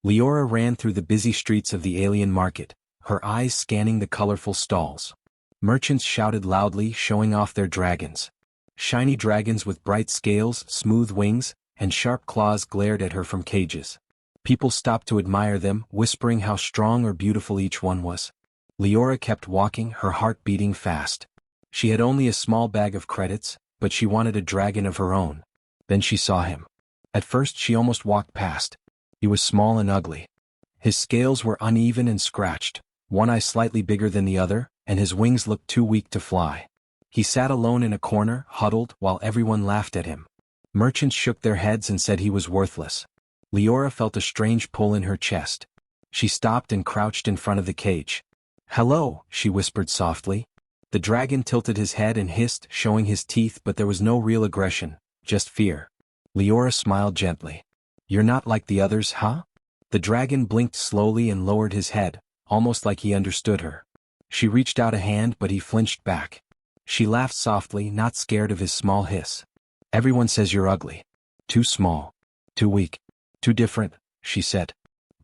Leora ran through the busy streets of the alien market, her eyes scanning the colorful stalls. Merchants shouted loudly, showing off their dragons. Shiny dragons with bright scales, smooth wings, and sharp claws glared at her from cages. People stopped to admire them, whispering how strong or beautiful each one was. Leora kept walking, her heart beating fast. She had only a small bag of credits, but she wanted a dragon of her own. Then she saw him. At first she almost walked past. He was small and ugly. His scales were uneven and scratched, one eye slightly bigger than the other, and his wings looked too weak to fly. He sat alone in a corner, huddled, while everyone laughed at him. Merchants shook their heads and said he was worthless. Leora felt a strange pull in her chest. She stopped and crouched in front of the cage. "Hello," she whispered softly. The dragon tilted his head and hissed, showing his teeth, but there was no real aggression, just fear. Leora smiled gently. "You're not like the others, huh?" The dragon blinked slowly and lowered his head, almost like he understood her. She reached out a hand, but he flinched back. She laughed softly, not scared of his small hiss. "Everyone says you're ugly. Too small. Too weak. Too different," she said.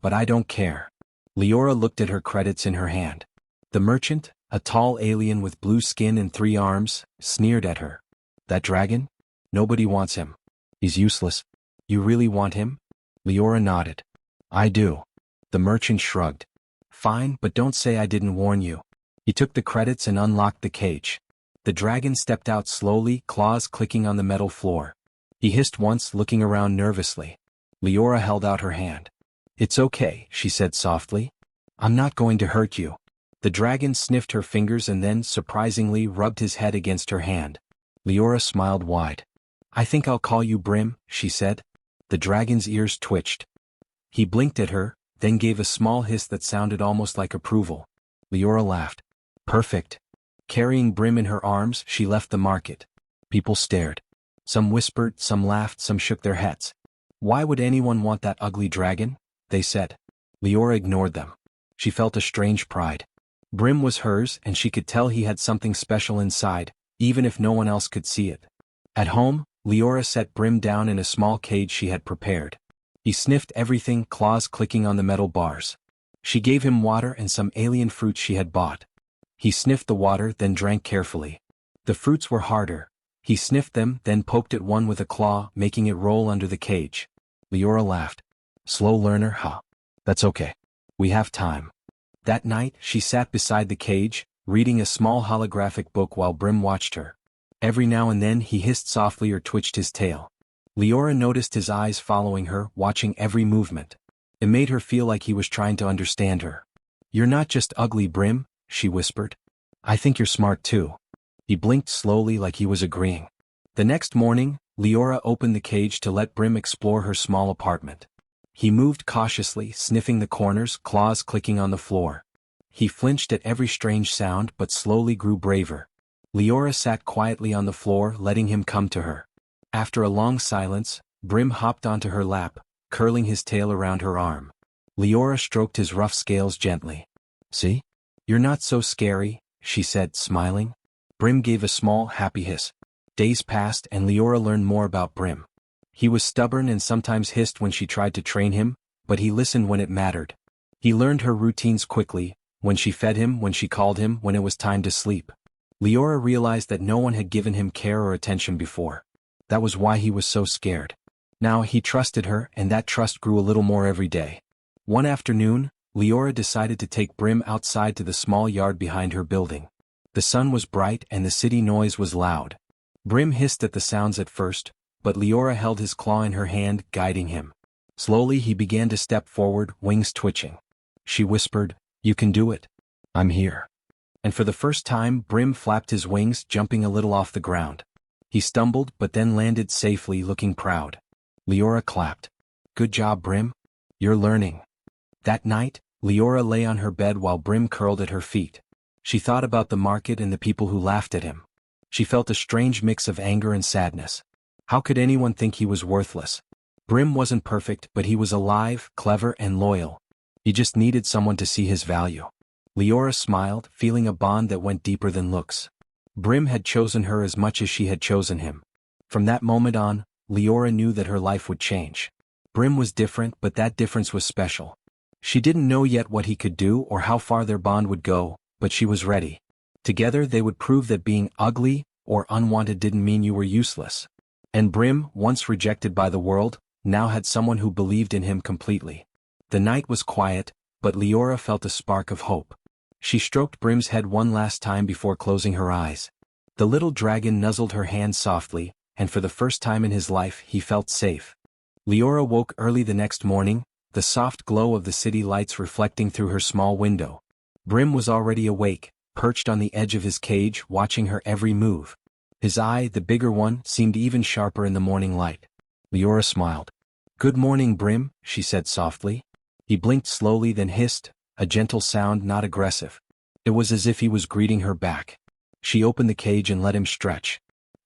"But I don't care." Leora looked at her credits in her hand. The merchant, a tall alien with blue skin and 3 arms, sneered at her. "That dragon? Nobody wants him. He's useless." "You really want him?" Leora nodded. "I do." The merchant shrugged. "Fine, but don't say I didn't warn you." He took the credits and unlocked the cage. The dragon stepped out slowly, claws clicking on the metal floor. He hissed once, looking around nervously. Leora held out her hand. "It's okay," she said softly. "I'm not going to hurt you." The dragon sniffed her fingers and then, surprisingly, rubbed his head against her hand. Leora smiled wide. "I think I'll call you Brim," she said. The dragon's ears twitched. He blinked at her, then gave a small hiss that sounded almost like approval. Leora laughed. "Perfect." Carrying Brim in her arms, she left the market. People stared. Some whispered, some laughed, some shook their heads. "Why would anyone want that ugly dragon?" they said. Leora ignored them. She felt a strange pride. Brim was hers, and she could tell he had something special inside, even if no one else could see it. At home, Leora set Brim down in a small cage she had prepared. He sniffed everything, claws clicking on the metal bars. She gave him water and some alien fruits she had bought. He sniffed the water, then drank carefully. The fruits were harder. He sniffed them, then poked at one with a claw, making it roll under the cage. Leora laughed. "Slow learner, huh? That's okay. We have time." That night, she sat beside the cage, reading a small holographic book while Brim watched her. Every now and then he hissed softly or twitched his tail. Leora noticed his eyes following her, watching every movement. It made her feel like he was trying to understand her. "You're not just ugly, Brim," she whispered. "I think you're smart too." He blinked slowly like he was agreeing. The next morning, Leora opened the cage to let Brim explore her small apartment. He moved cautiously, sniffing the corners, claws clicking on the floor. He flinched at every strange sound but slowly grew braver. Leora sat quietly on the floor, letting him come to her. After a long silence, Brim hopped onto her lap, curling his tail around her arm. Leora stroked his rough scales gently. "See? You're not so scary," she said, smiling. Brim gave a small, happy hiss. Days passed and Leora learned more about Brim. He was stubborn and sometimes hissed when she tried to train him, but he listened when it mattered. He learned her routines quickly, when she fed him, when she called him, when it was time to sleep. Leora realized that no one had given him care or attention before. That was why he was so scared. Now he trusted her, and that trust grew a little more every day. One afternoon, Leora decided to take Brim outside to the small yard behind her building. The sun was bright and the city noise was loud. Brim hissed at the sounds at first, but Leora held his claw in her hand, guiding him. Slowly he began to step forward, wings twitching. She whispered, "You can do it. I'm here." And for the first time, Brim flapped his wings, jumping a little off the ground. He stumbled, but then landed safely, looking proud. Leora clapped. "Good job, Brim. You're learning." That night, Leora lay on her bed while Brim curled at her feet. She thought about the market and the people who laughed at him. She felt a strange mix of anger and sadness. How could anyone think he was worthless? Brim wasn't perfect, but he was alive, clever, and loyal. He just needed someone to see his value. Leora smiled, feeling a bond that went deeper than looks. Brim had chosen her as much as she had chosen him. From that moment on, Leora knew that her life would change. Brim was different, but that difference was special. She didn't know yet what he could do or how far their bond would go, but she was ready. Together they would prove that being ugly or unwanted didn't mean you were useless. And Brim, once rejected by the world, now had someone who believed in him completely. The night was quiet, but Leora felt a spark of hope. She stroked Brim's head one last time before closing her eyes. The little dragon nuzzled her hand softly, and for the first time in his life he felt safe. Leora woke early the next morning, the soft glow of the city lights reflecting through her small window. Brim was already awake, perched on the edge of his cage watching her every move. His eye, the bigger one, seemed even sharper in the morning light. Leora smiled. "Good morning, Brim," she said softly. He blinked slowly then hissed, a gentle sound not aggressive. It was as if he was greeting her back. She opened the cage and let him stretch.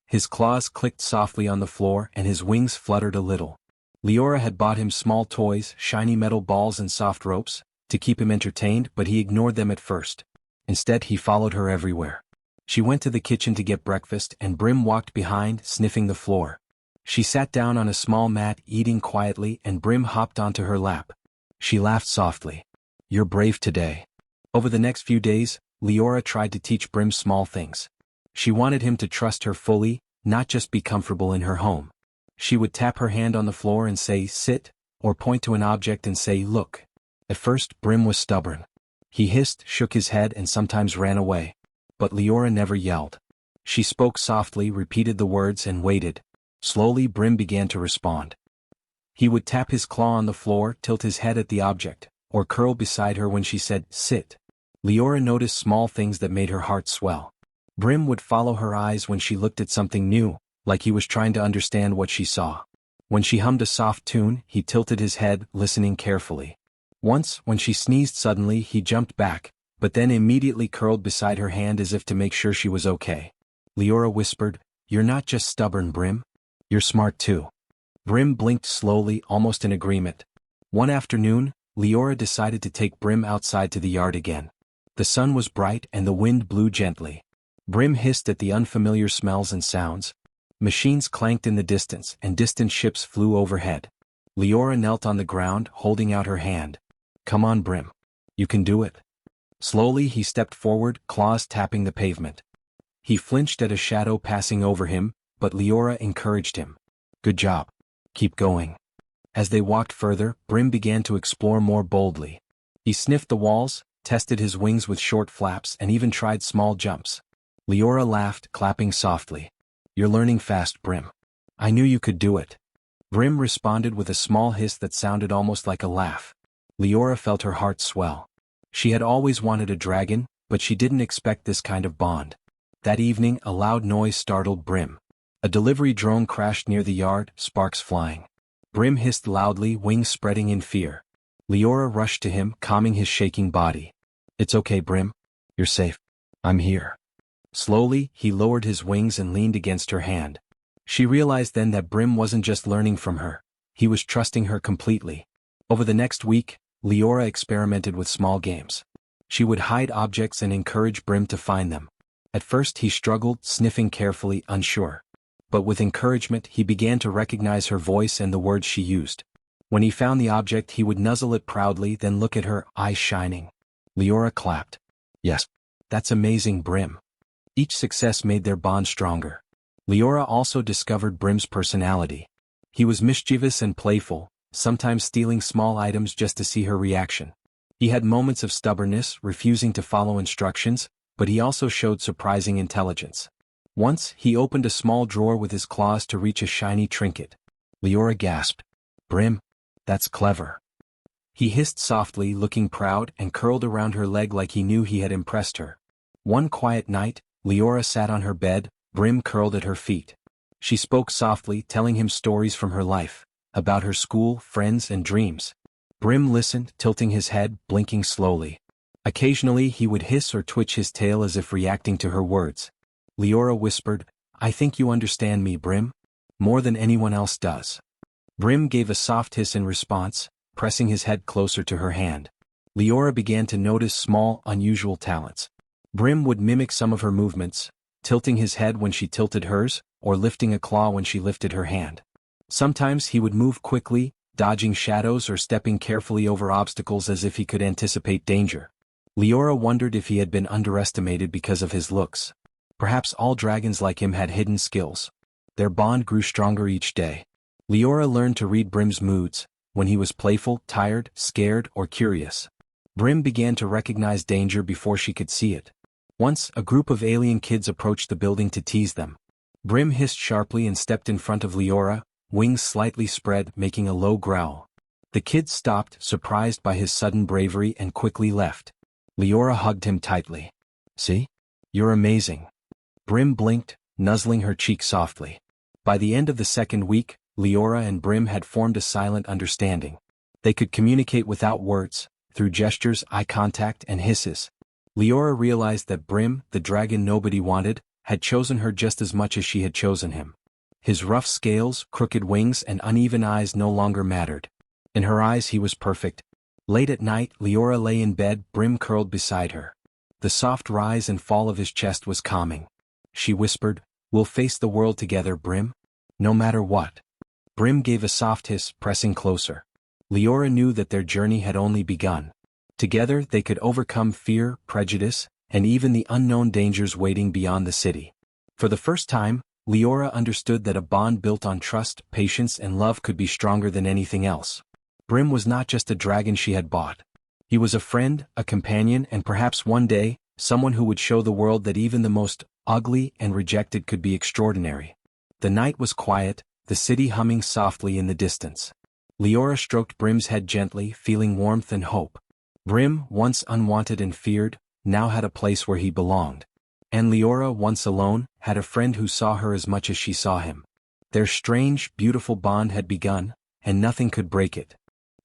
His claws clicked softly on the floor and his wings fluttered a little. Leora had bought him small toys, shiny metal balls and soft ropes, to keep him entertained, but he ignored them at first. Instead he followed her everywhere. She went to the kitchen to get breakfast and Brim walked behind, sniffing the floor. She sat down on a small mat eating quietly and Brim hopped onto her lap. She laughed softly. "You're brave today." Over the next few days, Leora tried to teach Brim small things. She wanted him to trust her fully, not just be comfortable in her home. She would tap her hand on the floor and say, "Sit," or point to an object and say, "Look." At first, Brim was stubborn. He hissed, shook his head and sometimes ran away. But Leora never yelled. She spoke softly, repeated the words and waited. Slowly Brim began to respond. He would tap his claw on the floor, tilt his head at the object, or curl beside her when she said, "Sit." Leora noticed small things that made her heart swell. Brim would follow her eyes when she looked at something new, like he was trying to understand what she saw. When she hummed a soft tune, he tilted his head, listening carefully. Once, when she sneezed suddenly, he jumped back, but then immediately curled beside her hand as if to make sure she was okay. Leora whispered, "You're not just stubborn, Brim. You're smart too." Brim blinked slowly, almost in agreement. One afternoon, Leora decided to take Brim outside to the yard again. The sun was bright and the wind blew gently. Brim hissed at the unfamiliar smells and sounds. Machines clanked in the distance and distant ships flew overhead. Leora knelt on the ground, holding out her hand. "Come on, Brim. You can do it." Slowly he stepped forward, claws tapping the pavement. He flinched at a shadow passing over him, but Leora encouraged him. "Good job. Keep going." As they walked further, Brim began to explore more boldly. He sniffed the walls, tested his wings with short flaps and even tried small jumps. Leora laughed, clapping softly. "You're learning fast, Brim. I knew you could do it." Brim responded with a small hiss that sounded almost like a laugh. Leora felt her heart swell. She had always wanted a dragon, but she didn't expect this kind of bond. That evening, a loud noise startled Brim. A delivery drone crashed near the yard, sparks flying. Brim hissed loudly, wings spreading in fear. Leora rushed to him, calming his shaking body. "It's okay, Brim. You're safe. I'm here." Slowly, he lowered his wings and leaned against her hand. She realized then that Brim wasn't just learning from her. He was trusting her completely. Over the next week, Leora experimented with small games. She would hide objects and encourage Brim to find them. At first he struggled, sniffing carefully, unsure. But with encouragement he began to recognize her voice and the words she used. When he found the object he would nuzzle it proudly, then look at her, eyes shining. Leora clapped. "Yes. That's amazing, Brim." Each success made their bond stronger. Leora also discovered Brim's personality. He was mischievous and playful, sometimes stealing small items just to see her reaction. He had moments of stubbornness, refusing to follow instructions, but he also showed surprising intelligence. Once, he opened a small drawer with his claws to reach a shiny trinket. Leora gasped. "Brim, that's clever." He hissed softly, looking proud, and curled around her leg like he knew he had impressed her. One quiet night, Leora sat on her bed, Brim curled at her feet. She spoke softly, telling him stories from her life, about her school, friends, and dreams. Brim listened, tilting his head, blinking slowly. Occasionally he would hiss or twitch his tail as if reacting to her words. Leora whispered, "I think you understand me, Brim. More than anyone else does." Brim gave a soft hiss in response, pressing his head closer to her hand. Leora began to notice small, unusual talents. Brim would mimic some of her movements, tilting his head when she tilted hers, or lifting a claw when she lifted her hand. Sometimes he would move quickly, dodging shadows or stepping carefully over obstacles as if he could anticipate danger. Leora wondered if he had been underestimated because of his looks. Perhaps all dragons like him had hidden skills. Their bond grew stronger each day. Leora learned to read Brim's moods, when he was playful, tired, scared, or curious. Brim began to recognize danger before she could see it. Once, a group of alien kids approached the building to tease them. Brim hissed sharply and stepped in front of Leora, wings slightly spread, making a low growl. The kids stopped, surprised by his sudden bravery, and quickly left. Leora hugged him tightly. "See? You're amazing." Brim blinked, nuzzling her cheek softly. By the end of the second week, Leora and Brim had formed a silent understanding. They could communicate without words, through gestures, eye contact, and hisses. Leora realized that Brim, the dragon nobody wanted, had chosen her just as much as she had chosen him. His rough scales, crooked wings, and uneven eyes no longer mattered. In her eyes he was perfect. Late at night, Leora lay in bed, Brim curled beside her. The soft rise and fall of his chest was calming. She whispered, "We'll face the world together, Brim. No matter what." Brim gave a soft hiss, pressing closer. Leora knew that their journey had only begun. Together they could overcome fear, prejudice, and even the unknown dangers waiting beyond the city. For the first time, Leora understood that a bond built on trust, patience, and love could be stronger than anything else. Brim was not just a dragon she had bought. He was a friend, a companion, and perhaps one day, someone who would show the world that even the most ugly and rejected could be extraordinary. The night was quiet, the city humming softly in the distance. Leora stroked Brim's head gently, feeling warmth and hope. Brim, once unwanted and feared, now had a place where he belonged. And Leora, once alone, had a friend who saw her as much as she saw him. Their strange, beautiful bond had begun, and nothing could break it.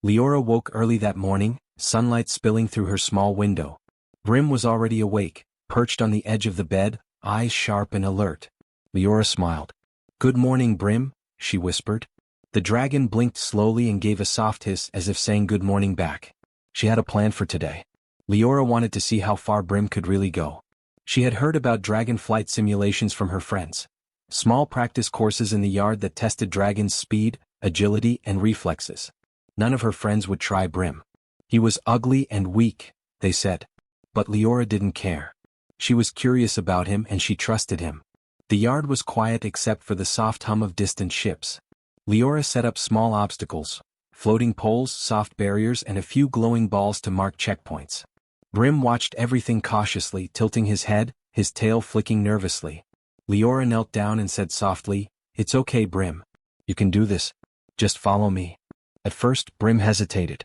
Leora woke early that morning, sunlight spilling through her small window. Brim was already awake, perched on the edge of the bed, eyes sharp and alert. Leora smiled. "Good morning, Brim," she whispered. The dragon blinked slowly and gave a soft hiss as if saying good morning back. She had a plan for today. Leora wanted to see how far Brim could really go. She had heard about dragon flight simulations from her friends. Small practice courses in the yard that tested dragons' speed, agility, and reflexes. None of her friends would try Brim. He was ugly and weak, they said. But Leora didn't care. She was curious about him and she trusted him. The yard was quiet except for the soft hum of distant ships. Leora set up small obstacles, floating poles, soft barriers, and a few glowing balls to mark checkpoints. Brim watched everything cautiously, tilting his head, his tail flicking nervously. Leora knelt down and said softly, "It's okay, Brim. You can do this. Just follow me." At first, Brim hesitated.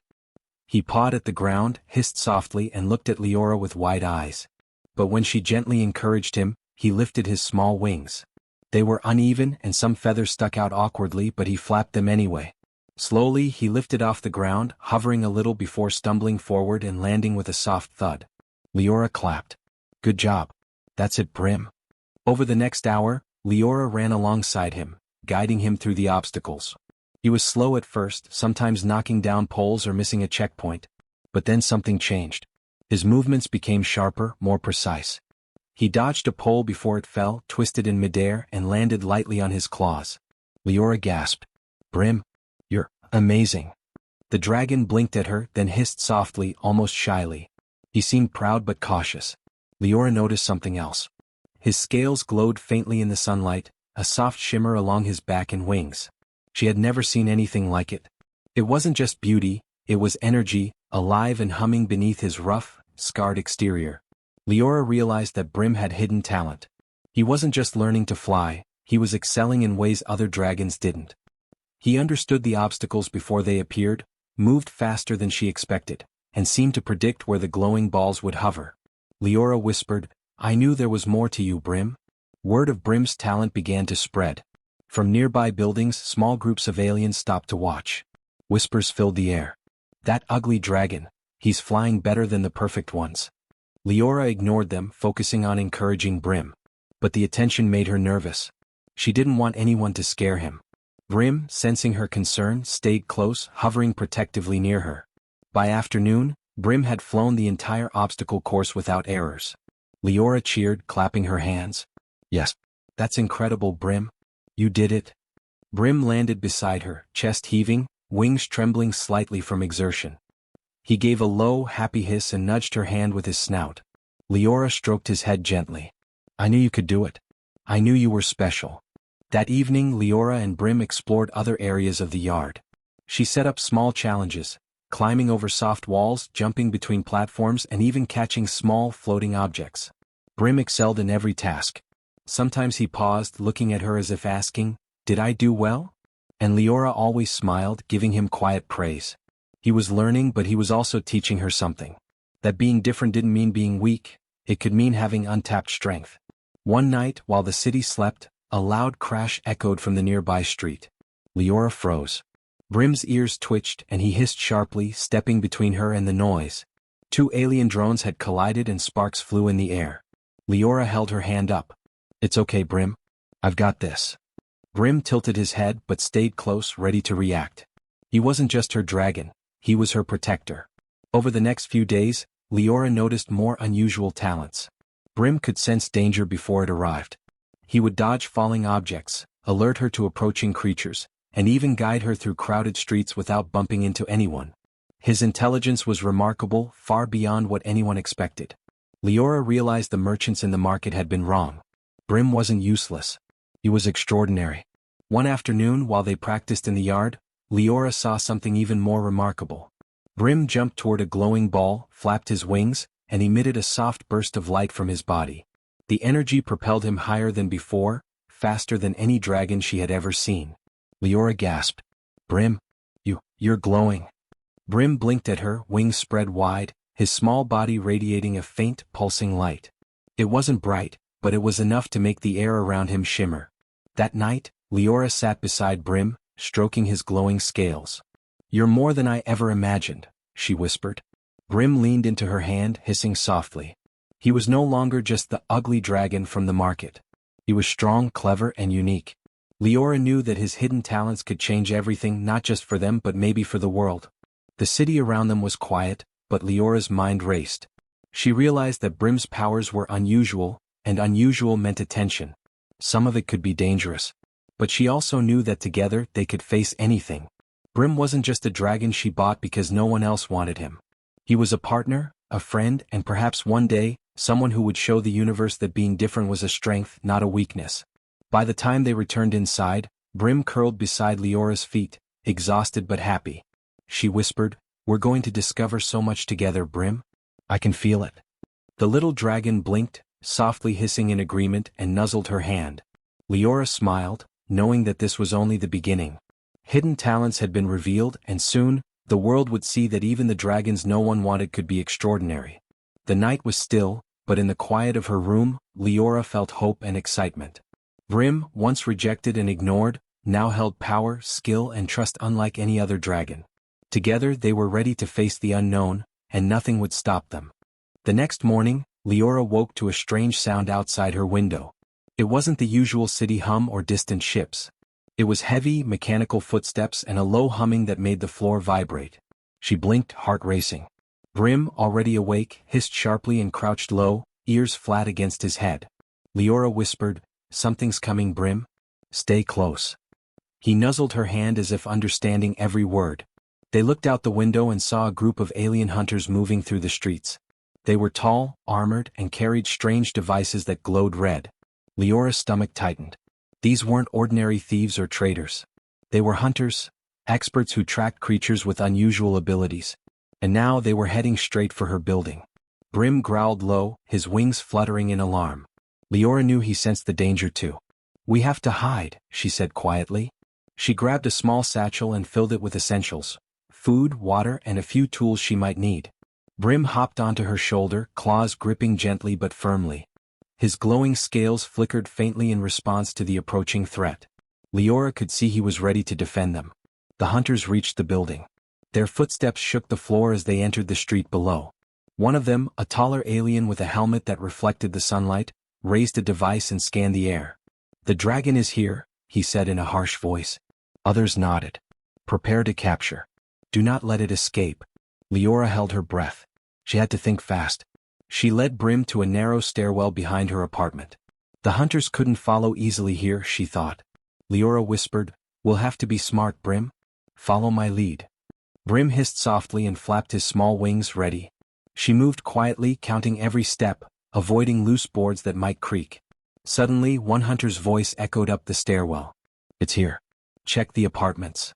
He pawed at the ground, hissed softly, and looked at Leora with wide eyes. But when she gently encouraged him, he lifted his small wings. They were uneven and some feathers stuck out awkwardly, but he flapped them anyway. Slowly, he lifted off the ground, hovering a little before stumbling forward and landing with a soft thud. Leora clapped. "Good job. That's it, Brim." Over the next hour, Leora ran alongside him, guiding him through the obstacles. He was slow at first, sometimes knocking down poles or missing a checkpoint. But then something changed. His movements became sharper, more precise. He dodged a pole before it fell, twisted in midair, and landed lightly on his claws. Leora gasped. "Brim, you're amazing." The dragon blinked at her, then hissed softly, almost shyly. He seemed proud but cautious. Leora noticed something else. His scales glowed faintly in the sunlight, a soft shimmer along his back and wings. She had never seen anything like it. It wasn't just beauty, it was energy, alive and humming beneath his rough, scarred exterior. Leora realized that Brim had hidden talent. He wasn't just learning to fly, he was excelling in ways other dragons didn't. He understood the obstacles before they appeared, moved faster than she expected, and seemed to predict where the glowing balls would hover. Leora whispered, "I knew there was more to you, Brim." Word of Brim's talent began to spread. From nearby buildings, small groups of aliens stopped to watch. Whispers filled the air. "That ugly dragon, he's flying better than the perfect ones." Leora ignored them, focusing on encouraging Brim. But the attention made her nervous. She didn't want anyone to scare him. Brim, sensing her concern, stayed close, hovering protectively near her. By afternoon, Brim had flown the entire obstacle course without errors. Leora cheered, clapping her hands. "Yes, that's incredible, Brim. You did it." Brim landed beside her, chest heaving, wings trembling slightly from exertion. He gave a low, happy hiss and nudged her hand with his snout. Leora stroked his head gently. I knew you could do it. I knew you were special. That evening Leora and Brim explored other areas of the yard. She set up small challenges, climbing over soft walls, jumping between platforms and even catching small floating objects. Brim excelled in every task. Sometimes he paused, looking at her as if asking, "Did I do well?" And Leora always smiled, giving him quiet praise. He was learning, but he was also teaching her something. That being different didn't mean being weak, it could mean having untapped strength. One night, while the city slept, a loud crash echoed from the nearby street. Leora froze. Brim's ears twitched and he hissed sharply, stepping between her and the noise. Two alien drones had collided and sparks flew in the air. Leora held her hand up. It's okay, Brim. I've got this. Brim tilted his head but stayed close, ready to react. He wasn't just her dragon, he was her protector. Over the next few days, Leora noticed more unusual talents. Brim could sense danger before it arrived. He would dodge falling objects, alert her to approaching creatures, and even guide her through crowded streets without bumping into anyone. His intelligence was remarkable, far beyond what anyone expected. Leora realized the merchants in the market had been wrong. Brim wasn't useless. He was extraordinary. One afternoon, while they practiced in the yard, Leora saw something even more remarkable. Brim jumped toward a glowing ball, flapped his wings, and emitted a soft burst of light from his body. The energy propelled him higher than before, faster than any dragon she had ever seen. Leora gasped. Brim, you're glowing. Brim blinked at her, wings spread wide, his small body radiating a faint, pulsing light. It wasn't bright, but it was enough to make the air around him shimmer. That night, Leora sat beside Brim, stroking his glowing scales. You're more than I ever imagined, she whispered. Brim leaned into her hand, hissing softly. He was no longer just the ugly dragon from the market. He was strong, clever, and unique. Leora knew that his hidden talents could change everything, not just for them but maybe for the world. The city around them was quiet, but Leora's mind raced. She realized that Brim's powers were unusual, and unusual meant attention. Some of it could be dangerous. But she also knew that together they could face anything. Brim wasn't just a dragon she bought because no one else wanted him. He was a partner, a friend, and perhaps one day, someone who would show the universe that being different was a strength, not a weakness. By the time they returned inside, Brim curled beside Leora's feet, exhausted but happy. She whispered, "We're going to discover so much together, Brim. I can feel it." The little dragon blinked, softly hissing in agreement, and nuzzled her hand. Leora smiled, knowing that this was only the beginning. Hidden talents had been revealed, and soon, the world would see that even the dragons no one wanted could be extraordinary. The night was still, but in the quiet of her room, Leora felt hope and excitement. Brim, once rejected and ignored, now held power, skill, and trust unlike any other dragon. Together they were ready to face the unknown, and nothing would stop them. The next morning, Leora woke to a strange sound outside her window. It wasn't the usual city hum or distant ships. It was heavy, mechanical footsteps and a low humming that made the floor vibrate. She blinked, heart racing. Brim, already awake, hissed sharply and crouched low, ears flat against his head. Leora whispered, "Something's coming, Brim. Stay close." He nuzzled her hand as if understanding every word. They looked out the window and saw a group of alien hunters moving through the streets. They were tall, armored, and carried strange devices that glowed red. Leora's stomach tightened. These weren't ordinary thieves or traders. They were hunters, experts who tracked creatures with unusual abilities. And now they were heading straight for her building. Brim growled low, his wings fluttering in alarm. Leora knew he sensed the danger too. "We have to hide," she said quietly. She grabbed a small satchel and filled it with essentials: food, water, and a few tools she might need. Brim hopped onto her shoulder, claws gripping gently but firmly. His glowing scales flickered faintly in response to the approaching threat. Leora could see he was ready to defend them. The hunters reached the building. Their footsteps shook the floor as they entered the street below. One of them, a taller alien with a helmet that reflected the sunlight, raised a device and scanned the air. "The dragon is here," he said in a harsh voice. Others nodded. "Prepare to capture. Do not let it escape." Leora held her breath. She had to think fast. She led Brim to a narrow stairwell behind her apartment. The hunters couldn't follow easily here, she thought. Leora whispered, "We'll have to be smart, Brim. Follow my lead. Brim hissed softly and flapped his small wings ready. She moved quietly, counting every step, avoiding loose boards that might creak. Suddenly, one hunter's voice echoed up the stairwell. It's here. Check the apartments.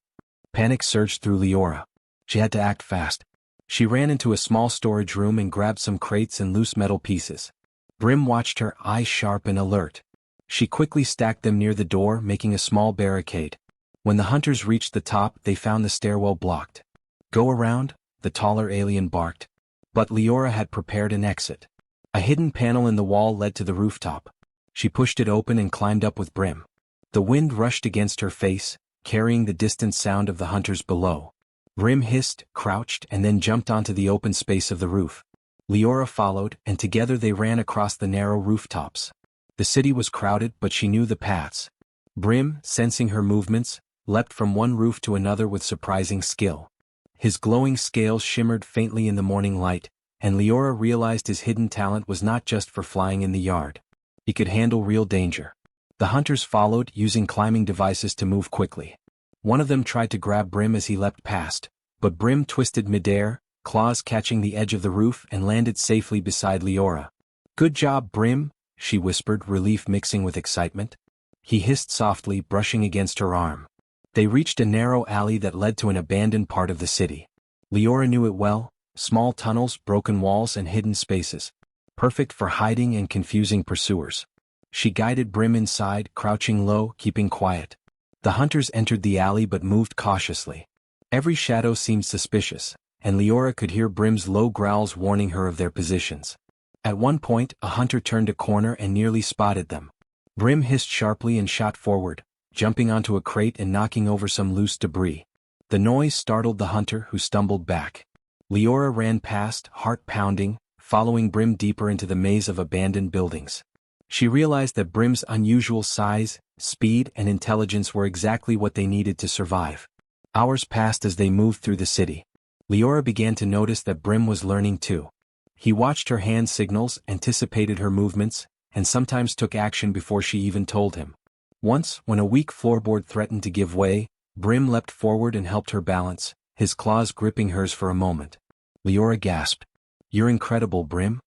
Panic surged through Leora. She had to act fast. She ran into a small storage room and grabbed some crates and loose metal pieces. Brim watched her, eyes sharp and alert. She quickly stacked them near the door, making a small barricade. When the hunters reached the top, they found the stairwell blocked. Go around, the taller alien barked. But Leora had prepared an exit. A hidden panel in the wall led to the rooftop. She pushed it open and climbed up with Brim. The wind rushed against her face, carrying the distant sound of the hunters below. Brim hissed, crouched, and then jumped onto the open space of the roof. Leora followed, and together they ran across the narrow rooftops. The city was crowded, but she knew the paths. Brim, sensing her movements, leapt from one roof to another with surprising skill. His glowing scales shimmered faintly in the morning light, and Leora realized his hidden talent was not just for flying in the yard. He could handle real danger. The hunters followed, using climbing devices to move quickly. One of them tried to grab Brim as he leapt past, but Brim twisted midair, claws catching the edge of the roof, and landed safely beside Leora. Good job, Brim, she whispered, relief mixing with excitement. He hissed softly, brushing against her arm. They reached a narrow alley that led to an abandoned part of the city. Leora knew it well, small tunnels, broken walls, and hidden spaces. Perfect for hiding and confusing pursuers. She guided Brim inside, crouching low, keeping quiet. The hunters entered the alley but moved cautiously. Every shadow seemed suspicious, and Leora could hear Brim's low growls warning her of their positions. At one point, a hunter turned a corner and nearly spotted them. Brim hissed sharply and shot forward, jumping onto a crate and knocking over some loose debris. The noise startled the hunter, who stumbled back. Leora ran past, heart pounding, following Brim deeper into the maze of abandoned buildings. She realized that Brim's unusual size, speed, and intelligence were exactly what they needed to survive. Hours passed as they moved through the city. Leora began to notice that Brim was learning too. He watched her hand signals, anticipated her movements, and sometimes took action before she even told him. Once, when a weak floorboard threatened to give way, Brim leapt forward and helped her balance, his claws gripping hers for a moment. Leora gasped. You're incredible, Brim.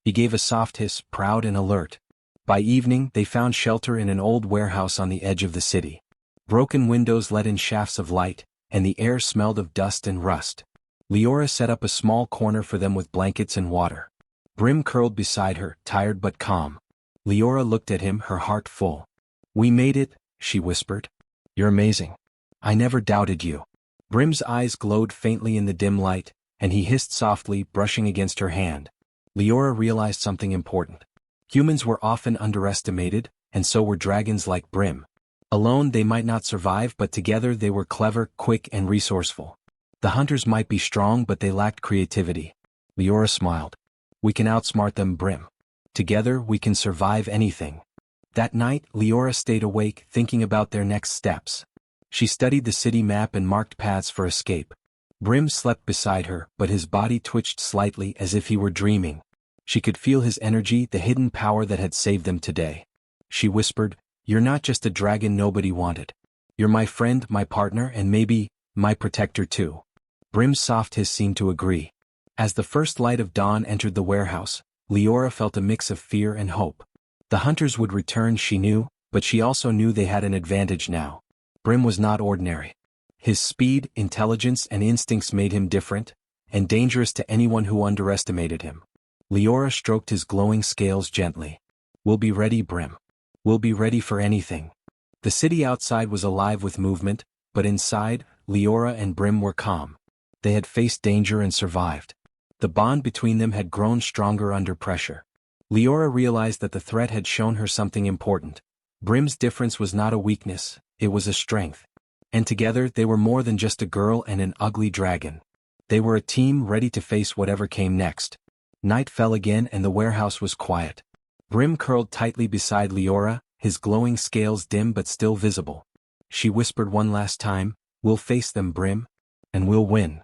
He gave a soft hiss, proud and alert. By evening, they found shelter in an old warehouse on the edge of the city. Broken windows let in shafts of light, and the air smelled of dust and rust. Leora set up a small corner for them with blankets and water. Brim curled beside her, tired but calm. Leora looked at him, her heart full. We made it, she whispered. You're amazing. I never doubted you. Brim's eyes glowed faintly in the dim light, and he hissed softly, brushing against her hand. Leora realized something important. Humans were often underestimated, and so were dragons like Brim. Alone they might not survive, but together they were clever, quick, and resourceful. The hunters might be strong, but they lacked creativity. Leora smiled. We can outsmart them, Brim. Together we can survive anything. That night, Leora stayed awake, thinking about their next steps. She studied the city map and marked paths for escape. Brim slept beside her, but his body twitched slightly as if he were dreaming. She could feel his energy, the hidden power that had saved them today. She whispered, You're not just a dragon nobody wanted. You're my friend, my partner, and maybe, my protector too. Brim's soft hiss seemed to agree. As the first light of dawn entered the warehouse, Leora felt a mix of fear and hope. The hunters would return, she knew, but she also knew they had an advantage now. Brim was not ordinary. His speed, intelligence, and instincts made him different, and dangerous to anyone who underestimated him. Leora stroked his glowing scales gently. We'll be ready, Brim. We'll be ready for anything. The city outside was alive with movement, but inside, Leora and Brim were calm. They had faced danger and survived. The bond between them had grown stronger under pressure. Leora realized that the threat had shown her something important. Brim's difference was not a weakness, it was a strength. And together they were more than just a girl and an ugly dragon. They were a team ready to face whatever came next. Night fell again and the warehouse was quiet. Brim curled tightly beside Leora, his glowing scales dim but still visible. She whispered one last time, We'll face them, Brim. And we'll win.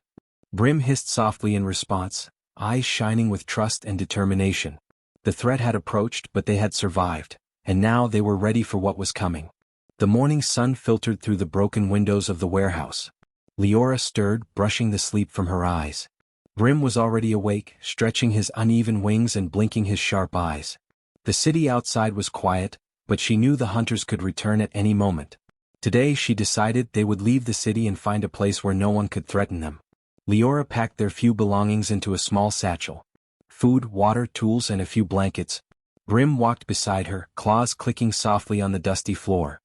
Brim hissed softly in response, eyes shining with trust and determination. The threat had approached, but they had survived, and now they were ready for what was coming. The morning sun filtered through the broken windows of the warehouse. Leora stirred, brushing the sleep from her eyes. Brim was already awake, stretching his uneven wings and blinking his sharp eyes. The city outside was quiet, but she knew the hunters could return at any moment. Today she decided they would leave the city and find a place where no one could threaten them. Leora packed their few belongings into a small satchel. Food, water, tools and a few blankets. Brim walked beside her, claws clicking softly on the dusty floor.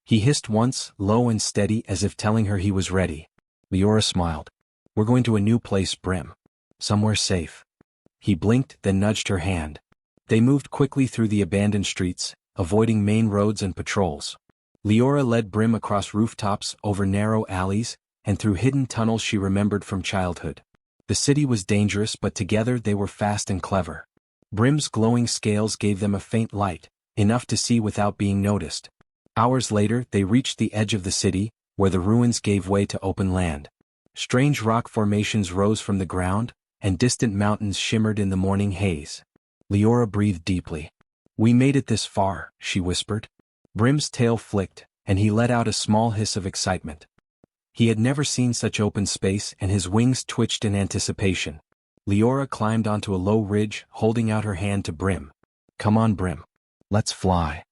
He hissed once, low and steady, as if telling her he was ready. Leora smiled. "We're going to a new place, Brim. Somewhere safe." He blinked, then nudged her hand. They moved quickly through the abandoned streets, avoiding main roads and patrols. Leora led Brim across rooftops, over narrow alleys, and through hidden tunnels she remembered from childhood. The city was dangerous, but together they were fast and clever. Brim's glowing scales gave them a faint light, enough to see without being noticed. Hours later they reached the edge of the city, where the ruins gave way to open land. Strange rock formations rose from the ground, and distant mountains shimmered in the morning haze. Leora breathed deeply. "We made it this far," she whispered. Brim's tail flicked, and he let out a small hiss of excitement. He had never seen such open space, and his wings twitched in anticipation. Leora climbed onto a low ridge, holding out her hand to Brim. "Come on, Brim. Let's fly."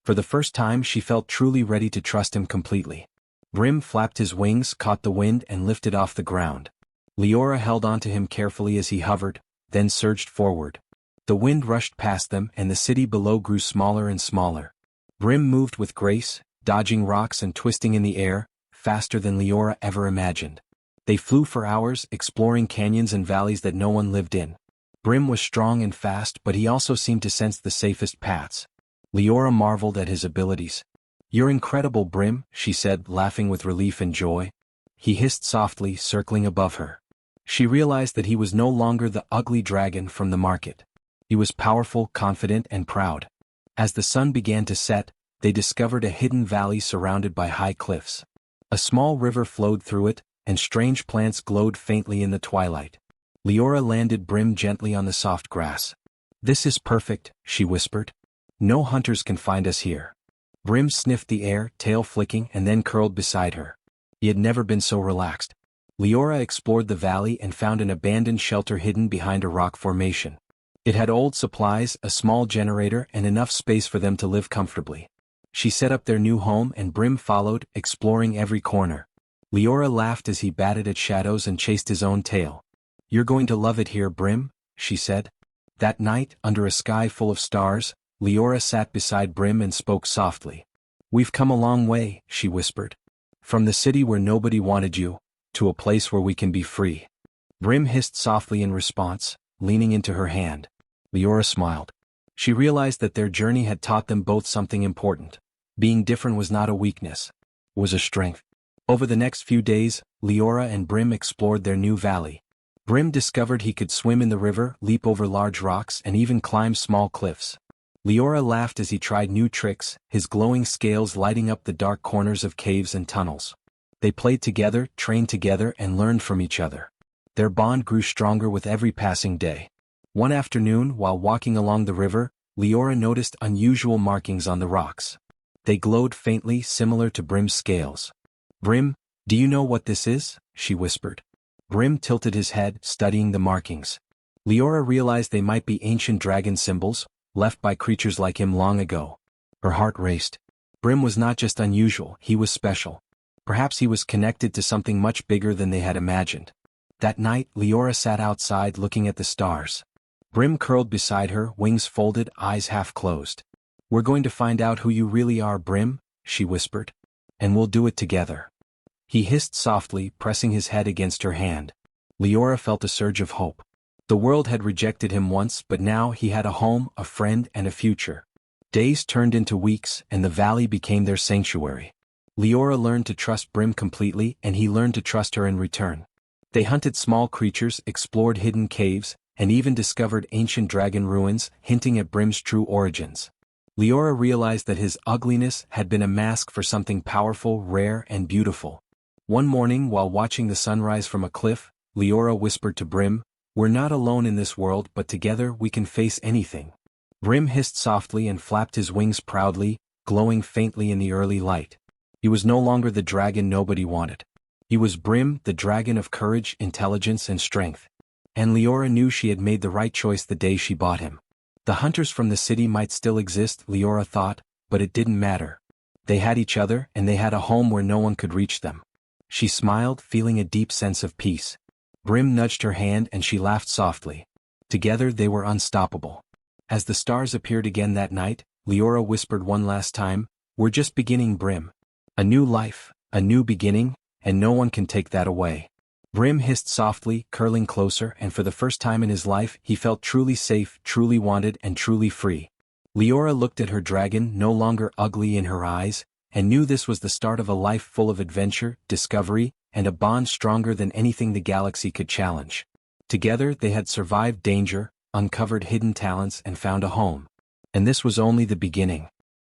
For the first time she felt truly ready to trust him completely. Brim flapped his wings, caught the wind and lifted off the ground. Leora held onto him carefully as he hovered, then surged forward. The wind rushed past them and the city below grew smaller and smaller. Brim moved with grace, dodging rocks and twisting in the air, faster than Leora ever imagined. They flew for hours, exploring canyons and valleys that no one lived in. Brim was strong and fast, but he also seemed to sense the safest paths. Leora marveled at his abilities. "You're incredible, Brim," she said, laughing with relief and joy. He hissed softly, circling above her. She realized that he was no longer the ugly dragon from the market. He was powerful, confident, and proud. As the sun began to set, they discovered a hidden valley surrounded by high cliffs. A small river flowed through it, and strange plants glowed faintly in the twilight. Leora landed Brim gently on the soft grass. "This is perfect," she whispered. "No hunters can find us here." Brim sniffed the air, tail flicking, and then curled beside her. He had never been so relaxed. Leora explored the valley and found an abandoned shelter hidden behind a rock formation. It had old supplies, a small generator, and enough space for them to live comfortably. She set up their new home and Brim followed, exploring every corner. Leora laughed as he batted at shadows and chased his own tail. "You're going to love it here, Brim," she said. That night, under a sky full of stars, Leora sat beside Brim and spoke softly. "We've come a long way," she whispered. "From the city where nobody wanted you, to a place where we can be free." Brim hissed softly in response, leaning into her hand. Leora smiled. She realized that their journey had taught them both something important. Being different was not a weakness. It was a strength. Over the next few days, Leora and Brim explored their new valley. Brim discovered he could swim in the river, leap over large rocks, and even climb small cliffs. Leora laughed as he tried new tricks, his glowing scales lighting up the dark corners of caves and tunnels. They played together, trained together, and learned from each other. Their bond grew stronger with every passing day. One afternoon, while walking along the river, Leora noticed unusual markings on the rocks. They glowed faintly, similar to Brim's scales. "Brim, do you know what this is?" she whispered. Brim tilted his head, studying the markings. Leora realized they might be ancient dragon symbols, left by creatures like him long ago. Her heart raced. Brim was not just unusual, he was special. Perhaps he was connected to something much bigger than they had imagined. That night, Leora sat outside looking at the stars. Brim curled beside her, wings folded, eyes half closed. "We're going to find out who you really are, Brim," she whispered. "And we'll do it together." He hissed softly, pressing his head against her hand. Leora felt a surge of hope. The world had rejected him once, but now he had a home, a friend, and a future. Days turned into weeks, and the valley became their sanctuary. Leora learned to trust Brim completely, and he learned to trust her in return. They hunted small creatures, explored hidden caves, and even discovered ancient dragon ruins, hinting at Brim's true origins. Leora realized that his ugliness had been a mask for something powerful, rare, and beautiful. One morning, while watching the sunrise from a cliff, Leora whispered to Brim, "We're not alone in this world, but together we can face anything." Brim hissed softly and flapped his wings proudly, glowing faintly in the early light. He was no longer the dragon nobody wanted. He was Brim, the dragon of courage, intelligence and strength. And Leora knew she had made the right choice the day she bought him. The hunters from the city might still exist, Leora thought, but it didn't matter. They had each other and they had a home where no one could reach them. She smiled, feeling a deep sense of peace. Brim nudged her hand and she laughed softly. Together they were unstoppable. As the stars appeared again that night, Leora whispered one last time, "We're just beginning, Brim. A new life, a new beginning, and no one can take that away." Brim hissed softly, curling closer, and for the first time in his life he felt truly safe, truly wanted and truly free. Leora looked at her dragon, no longer ugly in her eyes, and knew this was the start of a life full of adventure, discovery, and a bond stronger than anything the galaxy could challenge. Together they had survived danger, uncovered hidden talents and found a home. And this was only the beginning.